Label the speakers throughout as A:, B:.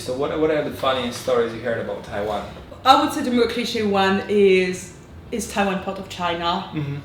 A: So what are the funniest stories you heard about Taiwan?
B: I would say the more cliche one is Taiwan part of China?
A: Mm-hmm.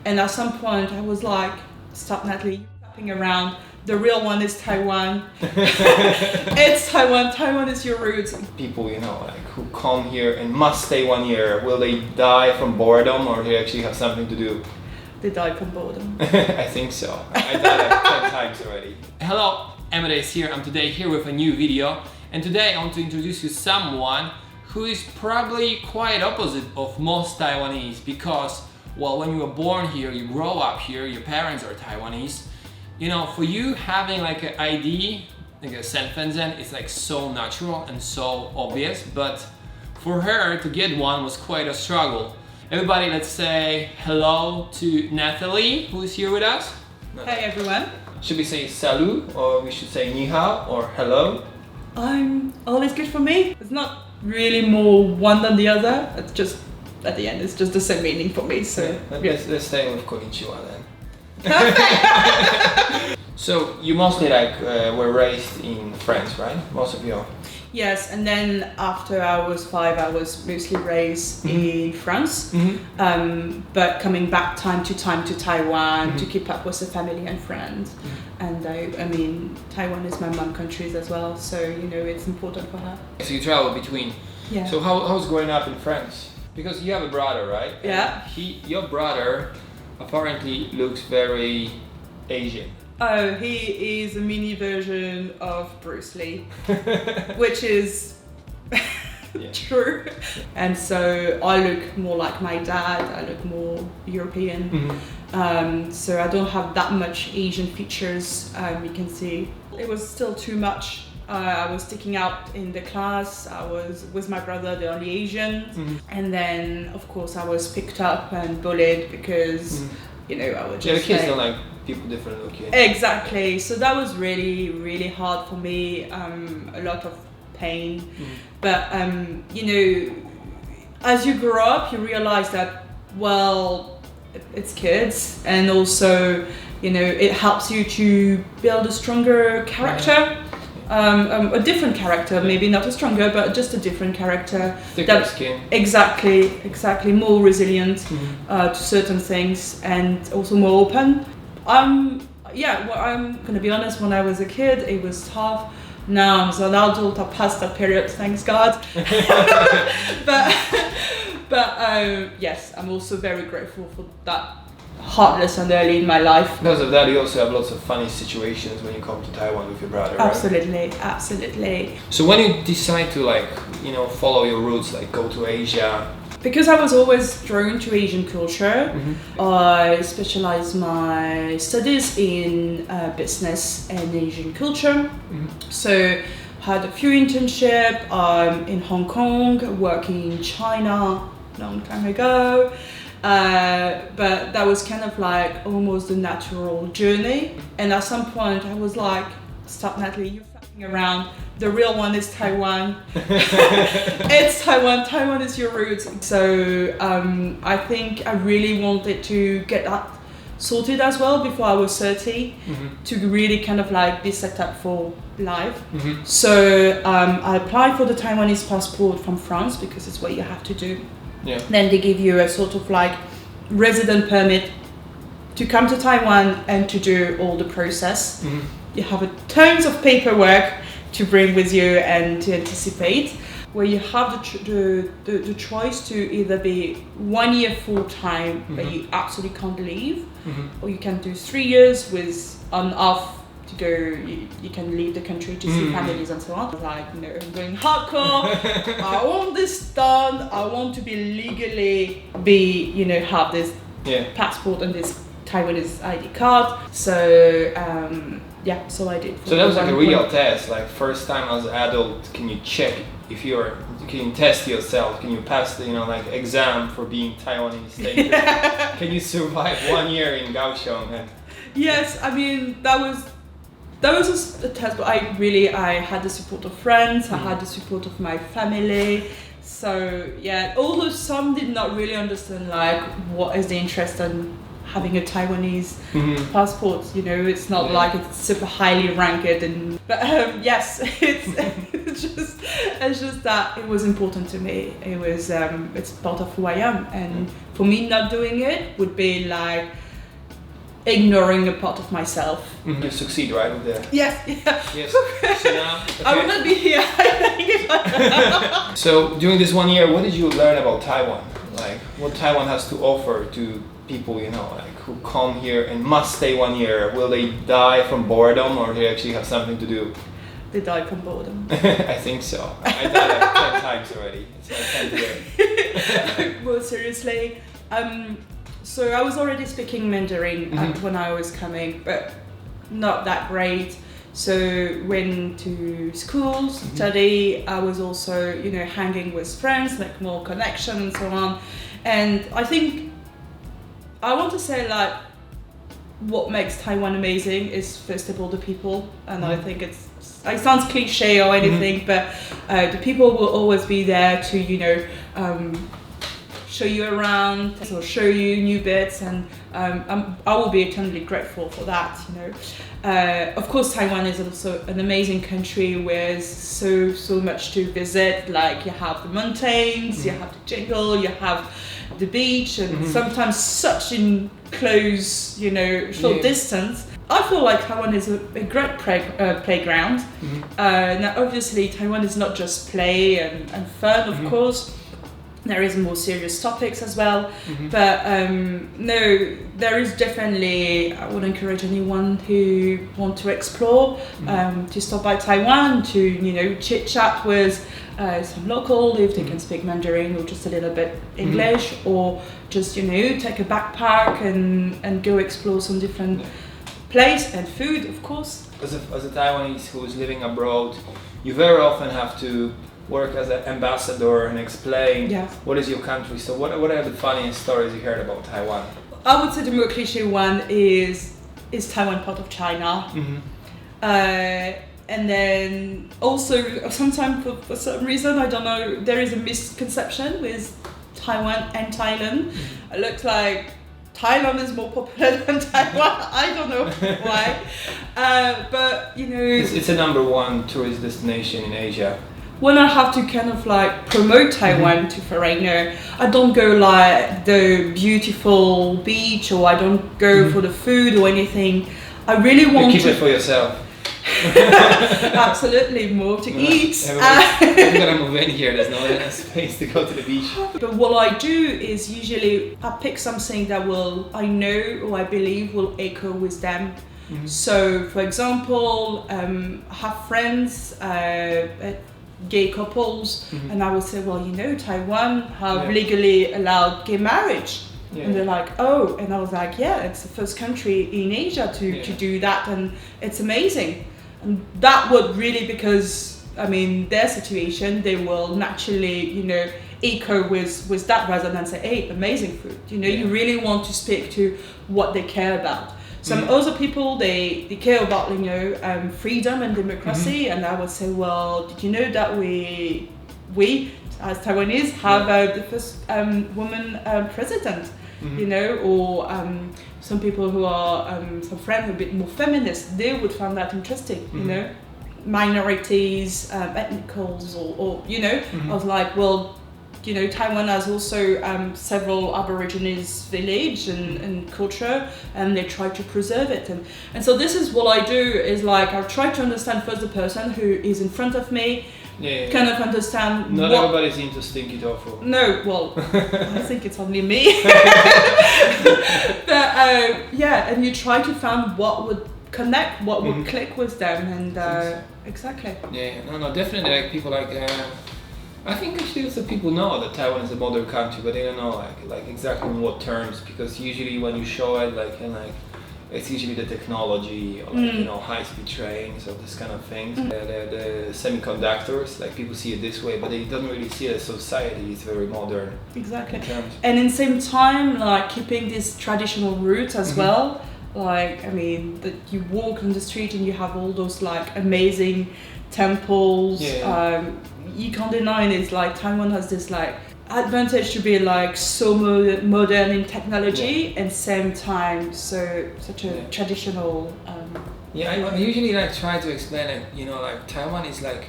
B: And at some point I was like, stop Nathalie, flapping around. The real one is Taiwan. It's Taiwan. Taiwan is your roots.
A: People, who come here and must stay 1 year, will they die from boredom or they actually have something to do?
B: They die from boredom.
A: I think so. I died like 10 times already.
C: Hello, Amadeus here. I'm today here with a new video, and today I want to introduce you someone who is probably quite opposite of most Taiwanese, because, well, when you were born here, you grow up here, your parents are Taiwanese. For you having like an ID, like a 身份证, it's like so natural and so obvious, but for her to get one was quite a struggle. Everybody, let's say hello to Nathalie, who is here with us.
B: Hey everyone.
A: Should we say salut, or we should say ni hao, or hello?
B: All is good for me. It's not really more one than the other. It's just, at the end, it's just the same meaning for me, so.
A: Yeah. Let's stay with konnichiwa then. So you mostly were raised in France, right? Most of you.
B: Yes, and then after I was 5, I was mostly raised in France, but coming back time to time to Taiwan to keep up with the family and friends. And I mean, Taiwan is my mom country as well, so it's important for her.
A: So you travel between.
B: Yeah.
A: So how's growing up in France? Because you have a brother, right?
B: Yeah.
A: Your brother apparently looks very Asian.
B: Oh, he is a mini version of Bruce Lee, which is true. And so I look more like my dad, I look more European. So I don't have that much Asian features, you can see. It was still too much. I was sticking out in the class, I was with my brother, the only Asian. And then, of course, I was picked up and bullied because, I would just
A: the kids don't like people different looking.
B: Exactly. So that was really, really hard for me. A lot of pain. But as you grow up, you realize that, well, it's kids, and also, it helps you to build a stronger character. A different character, maybe not a stronger, but just a different character.
A: Thicker skin.
B: Exactly. More resilient to certain things, and also more open. I'm gonna be honest, when I was a kid, it was tough. Now as an adult, I passed that period, thanks God. but yes, I'm also very grateful for that hard lesson early in my life.
A: Because of that, you also have lots of funny situations when you come to Taiwan with your brother, right?
B: Absolutely.
A: So when you decide to follow your roots, go to Asia?
B: Because I was always drawn to Asian culture, I specialized my studies in business and Asian culture. So had a few internships in Hong Kong, working in China a long time ago. But that was kind of like almost a natural journey. And at some point I was like, stop Nathalie, you're fucking around. The real one is Taiwan. It's Taiwan. Taiwan is your roots. So I think I really wanted to get that sorted as well before I was 30 to really kind of be set up for life. So I applied for the Taiwanese passport from France because it's what you have to do.
A: Yeah.
B: Then they give you a sort of resident permit to come to Taiwan and to do all the process. You have tons of paperwork to bring with you and to anticipate, where you have the choice to either be 1 year full time, but you absolutely can't leave, or you can do 3 years with on off to go. You can leave the country to see families and so on. I'm going hardcore. I want this done. I want to be legally have this passport and this Taiwanese ID card. So so I did.
A: So that was a real test. First time as an adult, can you check if can you test yourself? Can you pass the exam for being Taiwanese? Can you survive 1 year in Kaohsiung?
B: Yes, I mean that was a test, but I had the support of friends. I had the support of my family. So although some did not really understand what is the interest and having a Taiwanese passport. You know, it's not like it's super highly ranked. But yes, it's just that it was important to me. It was it's part of who I am, and for me, not doing it would be like ignoring a part of myself.
A: You succeed, right, with the...
B: Yes.
A: Yes. So now, okay.
B: I would not be here.
A: So during this 1 year, what did you learn about Taiwan? Like, what Taiwan has to offer to people, you know, like who come here and must stay 1 year? Will they die from boredom, or they actually have something to do?
B: They die from boredom.
A: I think so. I died like 10 times already. It's my 10th year.
B: Well, seriously. So I was already speaking Mandarin when I was coming, but not that great. So went to school, study. I was also, you know, hanging with friends, like more connection and so on. And I think I want to say like what makes Taiwan amazing is first of all the people, and I think it sounds cliche or anything, but the people will always be there to, you know, show you around, or show you new bits, and I will be eternally grateful for that, you know. Of course, Taiwan is also an amazing country where there's so much to visit. Like, you have the mountains, you have the jungle, you have the beach, and sometimes such in close, you know, short distance. I feel like Taiwan is a great playground. Now, obviously, Taiwan is not just play and fun, of course. There is more serious topics as well, but no, there is definitely, I would encourage anyone who want to explore to stop by Taiwan, to, you know, chit chat with some local if they can speak Mandarin or just a little bit English, or just, you know, take a backpack and go explore some different place and food, of course.
A: As a Taiwanese who is living abroad, you very often have to work as an ambassador and explain what is your country. So what are the funniest stories you heard about Taiwan?
B: I would say the more cliche one is Taiwan part of China? And then also sometimes for some reason, I don't know, there is a misconception with Taiwan and Thailand. It looks like Thailand is more popular than Taiwan. I don't know why. But, you know...
A: It's a #1 tourist destination in Asia.
B: When I have to kind of like promote Taiwan to foreigner, I don't go like the beautiful beach, or I don't go for the food or anything. I really want
A: to keep it for yourself.
B: Absolutely, more to eat.
A: I'm gonna move in here. There's no space to go to the beach.
B: But what I do is usually I pick something that I know or I believe will echo with them. So, for example, I have friends. Gay couples, and I would say, well, you know, Taiwan have legally allowed gay marriage, and they're like, oh, and I was like, yeah, it's the first country in Asia to do that, and it's amazing. And that would really, because I mean their situation, they will naturally, you know, echo with that rather than say, hey, amazing food, you know. You really want to speak to what they care about. Some other people, they care about, you know, freedom and democracy, and I would say, well, did you know that we as Taiwanese have the first woman president, you know, or some people who are, some friends who are a bit more feminist, they would find that interesting, you know, minorities, ethnicals, or you know, I was like, well, you know, Taiwan has also several Aborigines village and culture, and they try to preserve it. And so this is what I do, is like I try to understand first the person who is in front of me, kind of understand.
A: Not everybody's into stinky tofu.
B: No, well, I think it's only me. But and you try to find what would connect, what would click with them, and exactly.
A: Yeah, no, definitely, like people like. I think actually also people know that Taiwan is a modern country, but they don't know like exactly in what terms, because usually when you show it it's usually the technology, or like, you know, high-speed trains or this kind of things. The semiconductors, like people see it this way, but they don't really see it as society. It's very modern.
B: Exactly. And in the same time, like keeping these traditional roots as well. Like, I mean, that you walk on the street and you have all those like amazing temples. You can't deny it. It's like Taiwan has this like advantage to be like so modern in technology and same time such a traditional.
C: I usually like try to explain it. You know, like Taiwan is like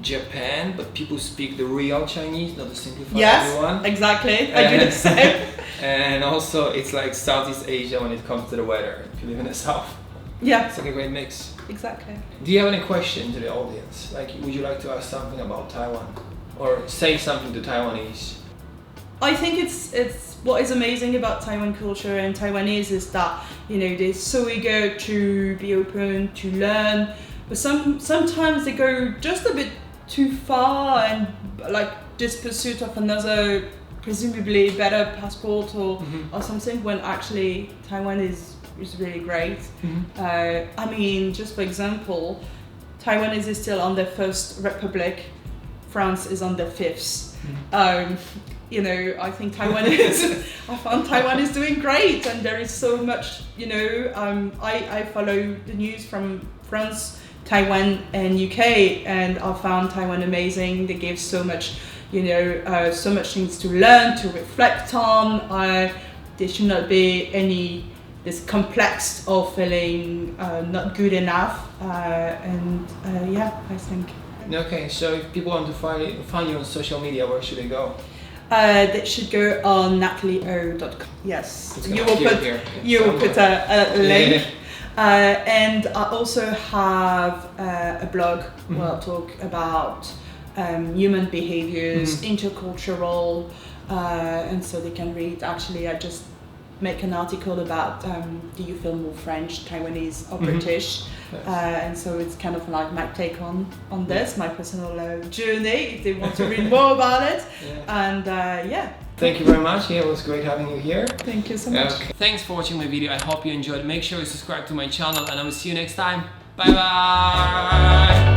C: Japan, but people speak the real Chinese, not the simplified one.
B: Exactly. I do the same.
C: And also, it's like Southeast Asia when it comes to the weather. If you live in the south, it's like a great mix.
B: Exactly.
C: Do you have any question to the audience? Like, would you like to ask something about Taiwan, or say something to Taiwanese?
B: I think it's what is amazing about Taiwan culture and Taiwanese is that, you know, they're so eager to be open, to learn, but sometimes they go just a bit too far and like this pursuit of another presumably better passport or something, when actually Taiwan is really great. I mean, just for example, Taiwan is still on their first republic, France is on their fifth. You know, I think I found Taiwan is doing great, and there is so much, you know, I follow the news from France, Taiwan and UK, and I found Taiwan amazing. They give so much, you know, so much things to learn, to reflect on. There should not be this complex of feeling not good enough, I think.
C: Okay, so if people want to find you on social media, where should they go?
B: They should go on nathalie.com. Yes, you will put a link. And I also have a blog where I talk about human behaviors, intercultural, and so they can read. Actually, I just make an article about do you feel more French, Taiwanese or British, and so it's kind of like my take on this, my personal journey, if they want to read more about it. And
C: thank you very much. It was great having you here.
B: Thank you so much.
C: Thanks for watching my video. I hope you enjoyed. Make sure you subscribe to my channel, and I will see you next time. Bye bye.